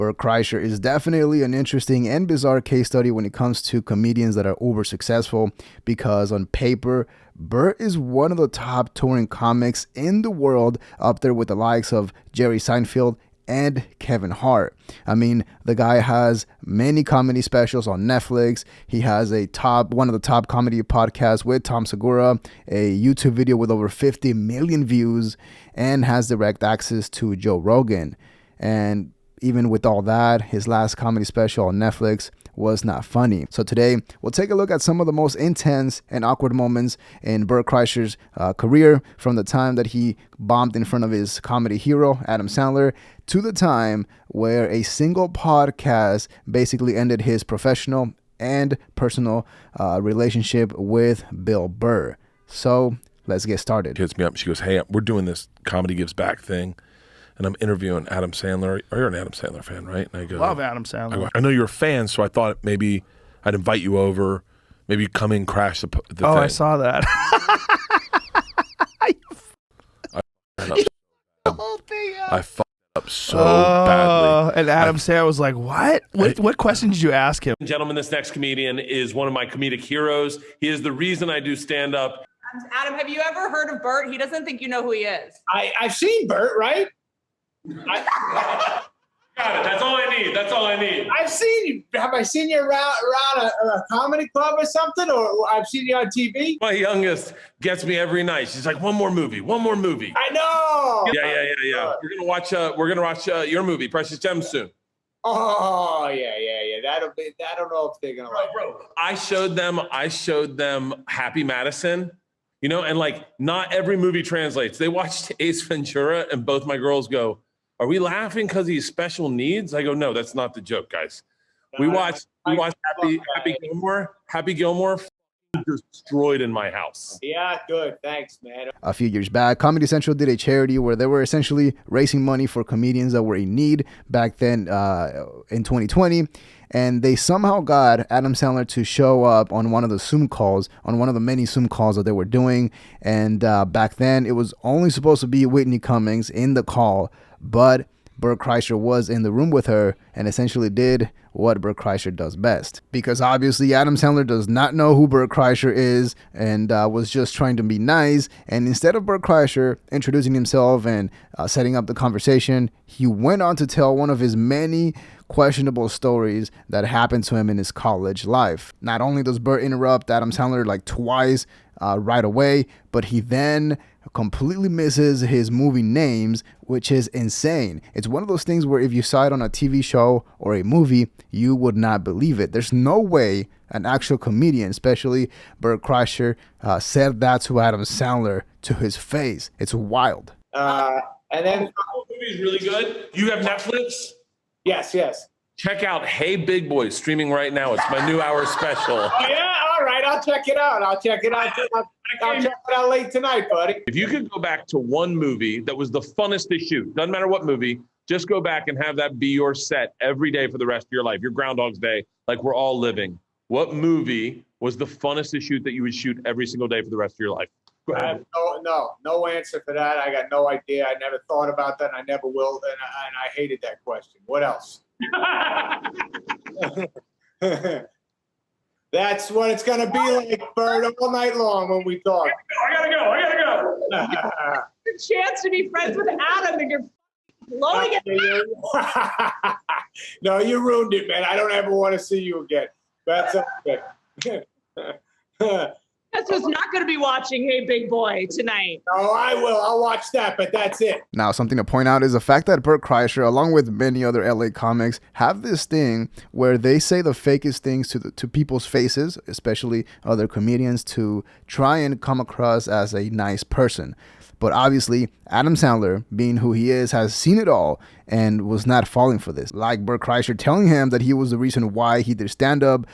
Bert Kreischer is definitely an interesting and bizarre case study when it comes to comedians that are uber successful, because on paper, Bert is one of the top touring comics in the world, up there with the likes of Jerry Seinfeld and Kevin Hart. I mean, the guy has many comedy specials on Netflix. He has one of the top comedy podcasts with Tom Segura, a YouTube video with over 50 million views, and has direct access to Joe Rogan. And even with all that, his last comedy special on Netflix was not funny. So today, we'll take a look at some of the most intense and awkward moments in Bert Kreischer's career, from the time that he bombed in front of his comedy hero, Adam Sandler, to the time where a single podcast basically ended his professional and personal relationship with Bill Burr. So let's get started. Hits me up. She goes, "Hey, we're doing this Comedy Gives Back thing, and I'm interviewing Adam Sandler. You're an Adam Sandler fan, right?" And I go, "Love Adam Sandler." I know you're a fan, so I thought maybe I'd invite you over. Maybe come in, crash the thing. I saw that. The whole thing up. I fucked up so badly. And Adam Sandler was like, "What? What question did you ask him?" Gentlemen, this next comedian is one of my comedic heroes. He is the reason I do stand-up. Adam, have you ever heard of Bert? He doesn't think you know who he is. I've seen Bert, right? Got it. That's all I need. That's all I need. I've seen you. Have I seen you around a comedy club or something? Or I've seen you on TV? My youngest gets me every night. She's like, one more movie. I know. Yeah. We're gonna watch your movie, Precious Gems, soon. Oh, yeah. That'll be. I don't know if they're gonna like. Bro, I showed them Happy Madison. You know, and like not every movie translates. They watched Ace Ventura, and both my girls go, "Are we laughing because he's special needs?" I go, "No, that's not the joke, guys." We watched Happy Gilmore. Happy Gilmore destroyed in my house. Yeah, good. Thanks, man. A few years back, Comedy Central did a charity where they were essentially raising money for comedians that were in need back then in 2020. And they somehow got Adam Sandler to show up on one of the Zoom calls, on one of the many Zoom calls that they were doing. And back then, it was only supposed to be Whitney Cummings in the call, but Bert Kreischer was in the room with her and essentially did what Bert Kreischer does best. Because obviously Adam Sandler does not know who Bert Kreischer is and was just trying to be nice. And instead of Bert Kreischer introducing himself and setting up the conversation, he went on to tell one of his many questionable stories that happened to him in his college life. Not only does Bert interrupt Adam Sandler like twice right away, but he then completely misses his movie names, which is insane. It's one of those things where if you saw it on a TV show or a movie, you would not believe it. There's no way an actual comedian, especially Bert Kreischer, said that to Adam Sandler to his face. It's wild. And then The movie is really good. You have Netflix? yes. Check out Hey Big Boy, streaming right now. It's my new hour special. Oh yeah, all right. I'll check it out. I'll check it out late tonight, buddy. If you could go back to one movie that was the funnest to shoot, doesn't matter what movie, just go back and have that be your set every day for the rest of your life, your Groundhog's Day, like we're all living. What movie was the funnest to shoot that you would shoot every single day for the rest of your life? Go I ahead. have no answer for that. I got no idea. I never thought about that. And I never will. And I hated that question. What else? That's what it's gonna be like, Bert, all night long when we talk. I gotta go. The chance to be friends with Adam and you're blowing it. No, you ruined it, man. I don't ever want to see you again. That's okay. That's who's not going to be watching Hey Big Boy tonight. Oh, I will. I'll watch that, but that's it. Now, something to point out is the fact that Bert Kreischer, along with many other LA comics, have this thing where they say the fakest things to people's faces, especially other comedians, to try and come across as a nice person. But obviously, Adam Sandler, being who he is, has seen it all and was not falling for this. Like Bert Kreischer telling him that he was the reason why he did stand-up,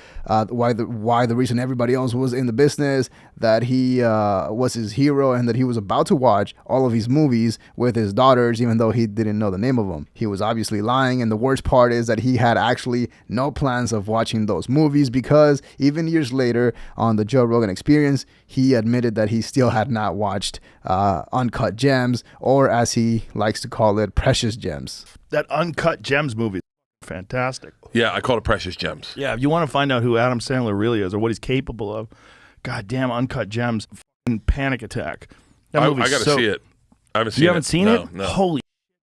why the reason everybody else was in the business, that he was his hero, and that he was about to watch all of his movies with his daughters, even though he didn't know the name of them. He was obviously lying, and the worst part is that he had actually no plans of watching those movies, because even years later on the Joe Rogan Experience, he admitted that he still had not watched Uncut Gems, or as he likes to call it, Precious Gems. That Uncut Gems movie, fantastic. Yeah, I call it Precious Gems. Yeah, if you want to find out who Adam Sandler really is or what he's capable of, goddamn Uncut Gems, fucking Panic Attack. That I movie's got to so, see it. I haven't seen it. You haven't seen No, it? No. Holy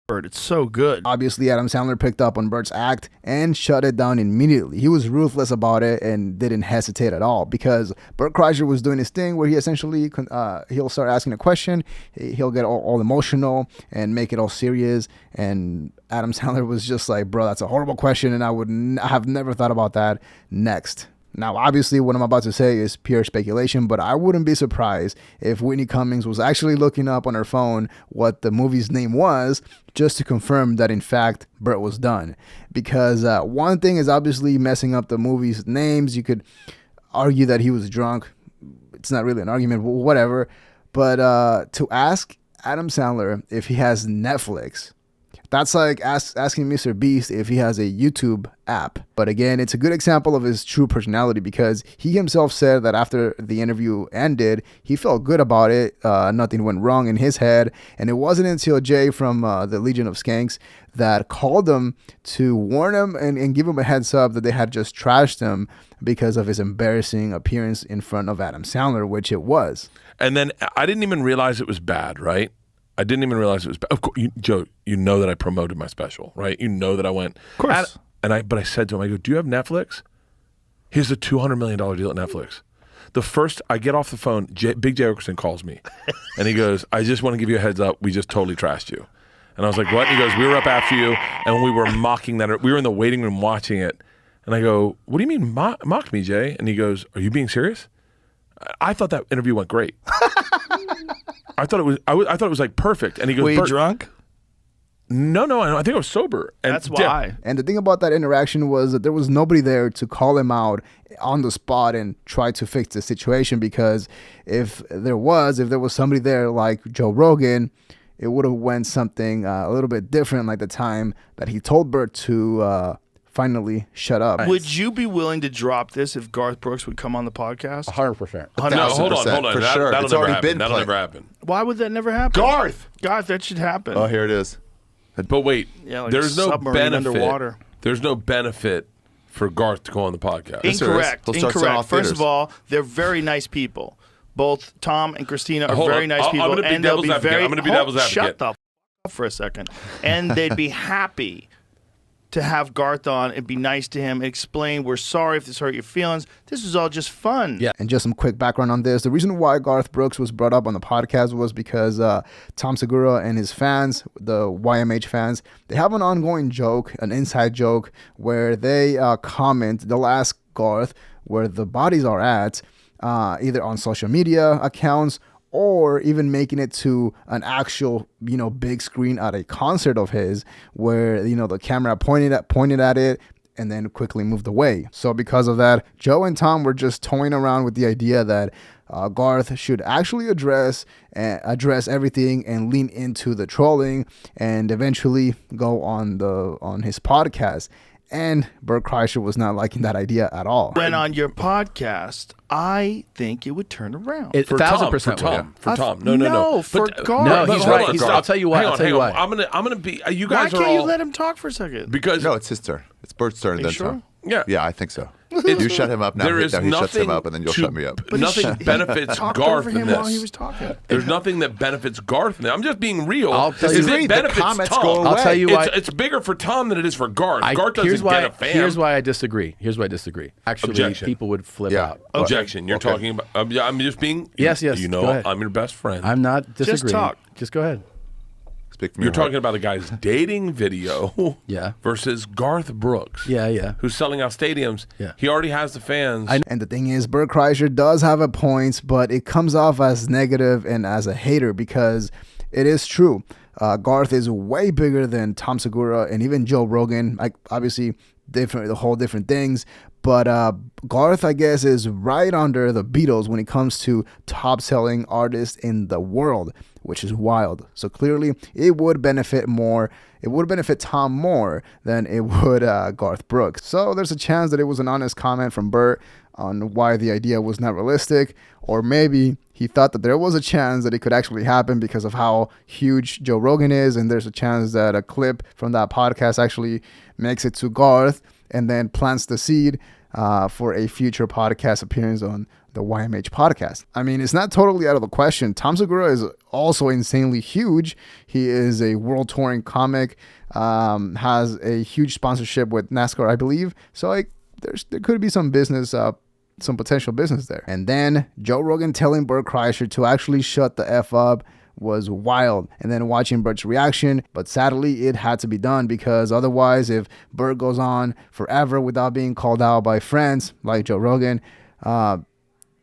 Bert, it's so good. Obviously, Adam Sandler picked up on Bert's act and shut it down immediately. He was ruthless about it and didn't hesitate at all because Bert Kreischer was doing his thing where he essentially, he'll start asking a question, he'll get all emotional and make it all serious. And Adam Sandler was just like, bro, that's a horrible question and I have never thought about that. Next. Now, obviously, what I'm about to say is pure speculation, but I wouldn't be surprised if Whitney Cummings was actually looking up on her phone what the movie's name was just to confirm that, in fact, Bert was done. Because one thing is obviously messing up the movie's names. You could argue that he was drunk. It's not really an argument, whatever. But to ask Adam Sandler if he has Netflix, that's like asking Mr. Beast if he has a YouTube app. But again, it's a good example of his true personality because he himself said that after the interview ended, he felt good about it. Nothing went wrong in his head. And it wasn't until Jay from the Legion of Skanks that called him to warn him and give him a heads up that they had just trashed him because of his embarrassing appearance in front of Adam Sandler, which it was. And then I didn't even realize it was bad, right? I didn't even realize it was bad. Of course, Joe, you know that I promoted my special, right? You know that I went. Of course. But I said to him, I go, do you have Netflix? He has a $200 million deal at Netflix. The first, I get off the phone, Big Jay Oakerson calls me. And he goes, I just want to give you a heads up. We just totally trashed you. And I was like, what? And he goes, we were up after you, and we were mocking that. We were in the waiting room watching it. And I go, what do you mean mocked me, Jay? And he goes, are you being serious? I thought that interview went great. I thought it was like perfect. And he goes, were you Bert, drunk? No, I think I was sober. And That's why. And the thing about that interaction was that there was nobody there to call him out on the spot and try to fix the situation, because if there was somebody there like Joe Rogan, it would have went something a little bit different, like the time that he told Bert to finally shut up. Would you be willing to drop this if Garth Brooks would come on the podcast? 100%. No, hold on. For sure. That'll It's never already happen. been That'll planned. never happen. Why would that never happen? Garth! Garth, that should happen. Oh, here it is. But wait, Yeah, like there's a no submarine benefit. underwater. There's no benefit for Garth to go on the podcast. Yes, there is. Incorrect. He'll start selling Incorrect. off First theaters. of all, they're very nice people. Both Tom and Christina are Hold very on. nice people. I'm gonna be and they'll devil's be advocate. very, I'm gonna be devil's advocate. Shut the up for a second. And they'd be happy to have Garth on and be nice to him, explain, we're sorry if this hurt your feelings. This was all just fun. Yeah. And just some quick background on this. The reason why Garth Brooks was brought up on the podcast was because Tom Segura and his fans, the YMH fans, they have an ongoing joke, an inside joke, where they comment, they'll ask Garth where the bodies are at, either on social media accounts or even making it to an actual, big screen at a concert of his where, the camera pointed at it and then quickly moved away. So because of that, Joe and Tom were just toying around with the idea that Garth should actually address everything and lean into the trolling and eventually go on his podcast. And Bert Kreischer was not liking that idea at all. When on your podcast, I think it would turn around. It- For 1,000% Tom. would. For Tom. No. For But- Garth. No, but he's hold right. on, He's- Garth. I'll tell you why. Hang I'll on, tell you hang why. on. I'm gonna be. You Why guys are can't all you let him talk for a second? because No, it's his turn. It's Bert's turn and then sure? Tom. yeah. Yeah, I think so. You shut him up now. There He is shuts him nothing up, and then you'll to- shut me up. But Nothing he benefits talked Garth over in him this. while he was talking. There's nothing that benefits Garth in this. I'm just being real. I'll tell Is you- it The benefits comments Tom. go away. I'll tell you why. It's bigger for Tom than it is for Garth. Garth doesn't here's why, get a fan. Here's why I disagree. Actually, Objection. people would flip Yeah. out. Objection. You're Okay. talking about. I'm just being. Yes. You Go know, ahead. I'm your best friend. I'm not disagreeing. talk. Just go ahead. Speak from You're your heart. talking about the guy's dating video. Yeah. Versus Garth Brooks. Yeah. Who's selling out stadiums. Yeah. He already has the fans. And the thing is, Bert Kreischer does have a point, but it comes off as negative and as a hater because it is true. Garth is way bigger than Tom Segura and even Joe Rogan. Like obviously, different things. But Garth, I guess, is right under the Beatles when it comes to top-selling artists in the world. which is wild. So clearly, it would benefit more. It would benefit Tom more than it would Garth Brooks. So there's a chance that it was an honest comment from Bert on why the idea was not realistic, or maybe he thought that there was a chance that it could actually happen because of how huge Joe Rogan is, and there's a chance that a clip from that podcast actually makes it to Garth and then plants the seed for a future podcast appearance on the YMH podcast. I mean, it's not totally out of the question. Tom Segura is also insanely huge. He is a world touring comic, has a huge sponsorship with NASCAR, I believe. So like, there could be some business, some potential business there. And then Joe Rogan telling Bert Kreischer to actually shut the F up was wild. And then watching Bert's reaction, but sadly it had to be done, because otherwise, if Bert goes on forever without being called out by friends like Joe Rogan,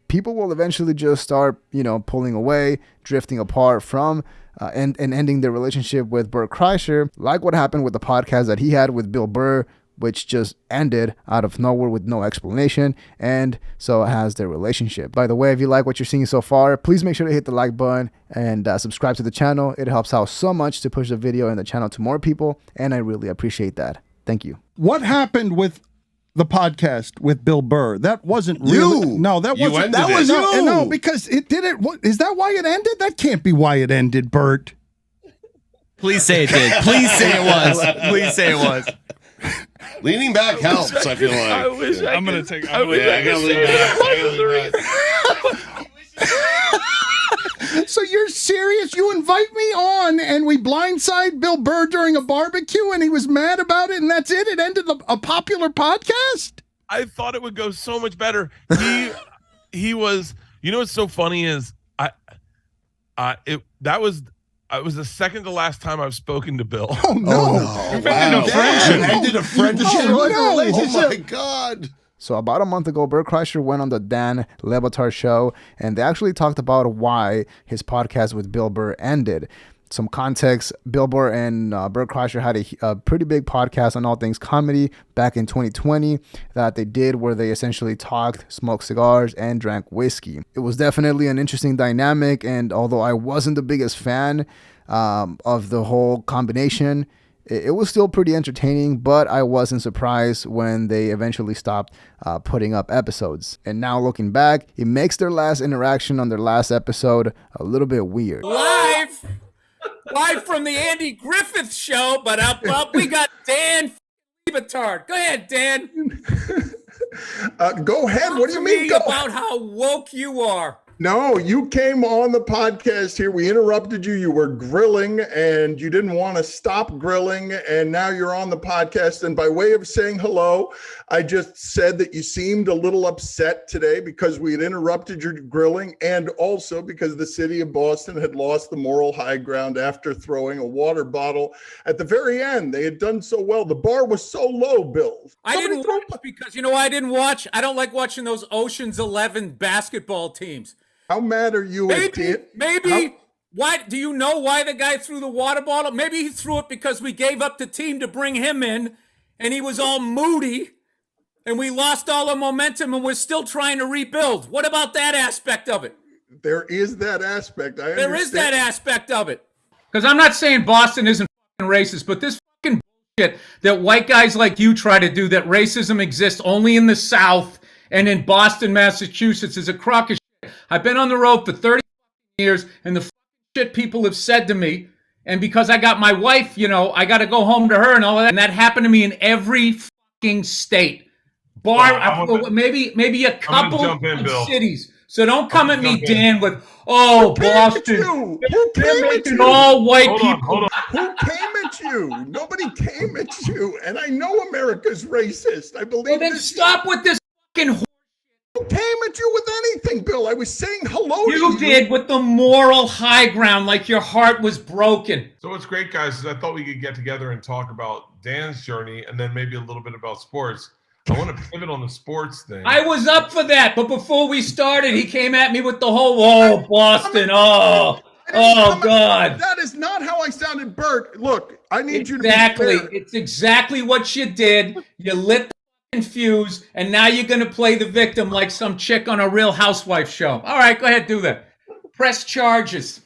people will eventually just start, pulling away, drifting apart from and ending their relationship with Bert Kreischer, like what happened with the podcast that he had with Bill Burr, which just ended out of nowhere with no explanation, and so has their relationship. By the way, if you like what you're seeing so far, please make sure to hit the like button and subscribe to the channel. It helps out so much to push the video and the channel to more people, and I really appreciate that. Thank you. What happened with the podcast with Bill Burr? That wasn't really. No, that wasn't. That was you. No, because it didn't. What, is that why it ended? That can't be why it ended, Bert. Please say it did. Please say it was. Please say it was. Leaning back helps, I feel like. I wish I'm going to take. I gotta lean back. So you're serious? You invite me on and we blindside Bill Burr during a barbecue and he was mad about it and that's it? It ended a popular podcast? I thought it would go so much better. He was, what's so funny is it was the second to last time I've spoken to Bill. Oh no. You've ended a friendship. Ended a friendship. relationship. Oh my God. So about a month ago, Bert Kreischer went on the Dan Le Batard show, and they actually talked about why his podcast with Bill Burr ended. Some context, Bill Burr and Bert Kreischer had a pretty big podcast on all things comedy back in 2020 that they did, where they essentially talked, smoked cigars, and drank whiskey. It was definitely an interesting dynamic, and although I wasn't the biggest fan of the whole combination, it was still pretty entertaining, but I wasn't surprised when they eventually stopped putting up episodes. And now looking back, it makes their last interaction on their last episode a little bit weird. Live from the Andy Griffith show, but up we got Dan Batard. Go ahead, Dan. Go ahead. What do you mean? Go about how woke you are. No, you came on the podcast here. We interrupted you. You were grilling and you didn't want to stop grilling. And now you're on the podcast. And by way of saying hello, I just said that you seemed a little upset today because we had interrupted your grilling, and also because the city of Boston had lost the moral high ground after throwing a water bottle at the very end. They had done so well. The bar was so low, Bill. I didn't watch because, I didn't watch. I don't like watching those Ocean's 11 basketball teams. How mad are you? Maybe. Why do you know why the guy threw the water bottle? Maybe he threw it because we gave up the team to bring him in, and he was all moody, and we lost all the momentum, and we're still trying to rebuild. What about that aspect of it? There is that aspect. There is that aspect of it. Because I'm not saying Boston isn't racist, but this fucking bullshit that white guys like you try to do, that racism exists only in the South and in Boston, Massachusetts, is a crock of shit. I've been on the road for 30 years, and the shit people have said to me, and because I got my wife, I got to go home to her and all that, and that happened to me in every fucking state. Maybe a couple of cities. So don't come at me, Dan, with, Boston. Who came at you? All white people. Hold on. Who came at you? Nobody came at you. And I know America's racist. I believe Well, then stop with this fucking Who came at you with anything, Bill? I was saying hello to you. You did, with the moral high ground, like your heart was broken. So what's great, guys, is I thought we could get together and talk about Dan's journey and then maybe a little bit about sports. I want to pivot on the sports thing. I was up for that, but before we started, he came at me with the whole, Boston, God. That is not how I sounded, Bert. Look, I need you to be fair. It's exactly what you did. You lit the fuse, and now you're going to play the victim like some chick on a Real Housewife show. All right, go ahead, do that. Press charges.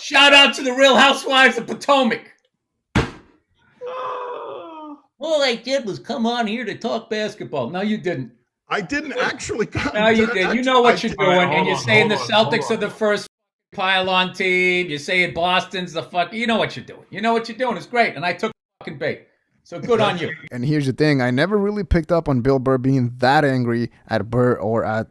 Shout out to the Real Housewives of Potomac. All I did was come on here to talk basketball. No, you didn't. I didn't actually. No, you did. You know what you're doing, All right, and you're hold on, saying the hold on. Celtics are the first pylon team. You're saying Boston's the fuck. You know what you're doing. You know what you're doing. It's great, and I took fucking bait. So good on you. And here's the thing: I never really picked up on Bill Burr being that angry at Bert or at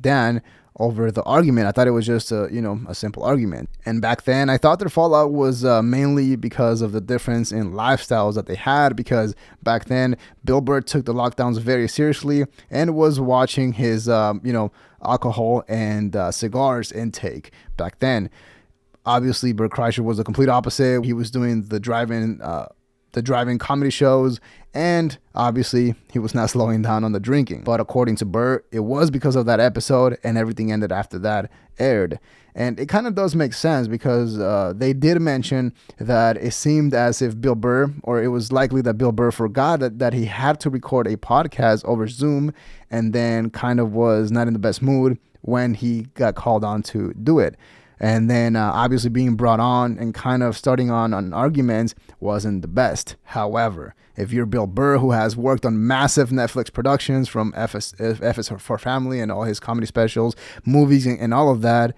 Dan over the argument. I thought it was just a simple argument. And back then, I thought their fallout was mainly because of the difference in lifestyles that they had. Because back then, Bill Burr took the lockdowns very seriously and was watching his alcohol and cigars intake back then. Obviously, Bert Kreischer was the complete opposite. He was doing the drive-in comedy shows, and obviously he was not slowing down on the drinking. But according to Bert, it was because of that episode, and everything ended after that aired. And it kind of does make sense because they did mention that it seemed as if Bill Burr, or it was likely that Bill Burr forgot that he had to record a podcast over Zoom, and then kind of was not in the best mood when he got called on to do it. And then obviously being brought on and kind of starting on arguments wasn't the best. However, if you're Bill Burr, who has worked on massive Netflix productions from FS for Family and all his comedy specials, movies and all of that,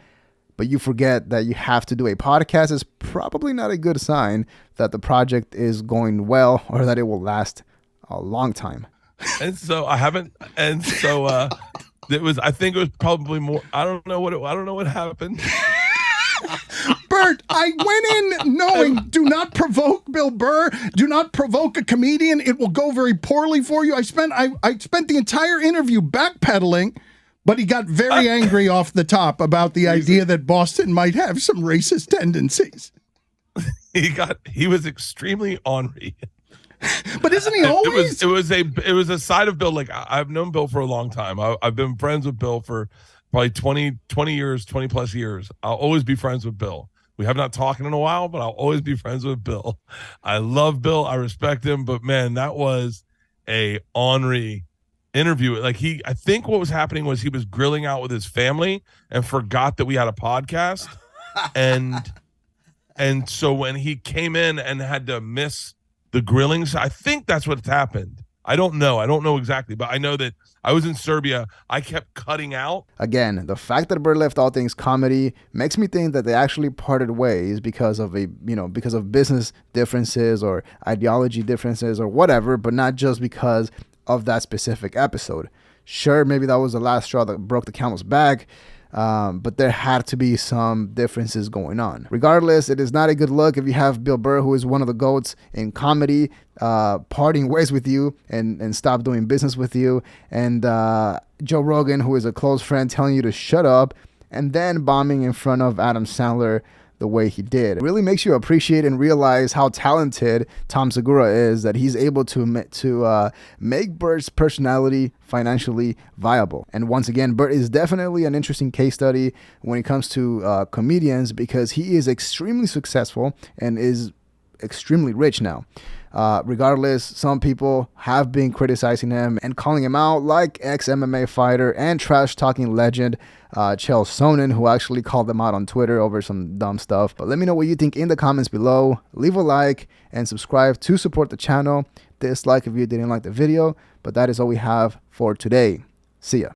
but you forget that you have to do a podcast, is probably not a good sign that the project is going well or that it will last a long time. And so it was, I think it was probably more, I don't know what happened. Bert, I went in knowing do not provoke Bill Burr, do not provoke a comedian. It will go very poorly for you. I spent the entire interview backpedaling, but he got very angry off the top about the idea that Boston might have some racist tendencies. He was extremely ornery. But isn't he always? It was a side of Bill. Like, I've known Bill for a long time. I've been friends with Bill for probably 20 years, 20 plus years. I'll always be friends with Bill. We have not talked in a while, but I'll always be friends with Bill. I love Bill. I respect him. But man, that was a ornery interview. Like, I think what was happening was he was grilling out with his family and forgot that we had a podcast. And so when he came in and had to miss the grillings, I think that's what happened. I don't know exactly, but I know that I was in Serbia. I kept cutting out. Again, the fact that Bert left All Things Comedy makes me think that they actually parted ways because of business differences or ideology differences or whatever, but not just because of that specific episode. Sure, maybe that was the last straw that broke the camel's back. But there had to be some differences going on. Regardless, it is not a good look if you have Bill Burr, who is one of the GOATs in comedy, parting ways with you and stop doing business with you, and Joe Rogan, who is a close friend, telling you to shut up, and then bombing in front of Adam Sandler the way he did. It really makes you appreciate and realize how talented Tom Segura is, that he's able to make Bert's personality financially viable. And once again, Bert is definitely an interesting case study when it comes to comedians, because he is extremely successful and is extremely rich now. Regardless, some people have been criticizing him and calling him out, like ex-MMA fighter and trash-talking legend Chael Sonnen, who actually called them out on Twitter over some dumb stuff. But let me know what you think in the comments below. Leave a like and subscribe to support the channel. Dislike if you didn't like the video. But that is all we have for today. See ya.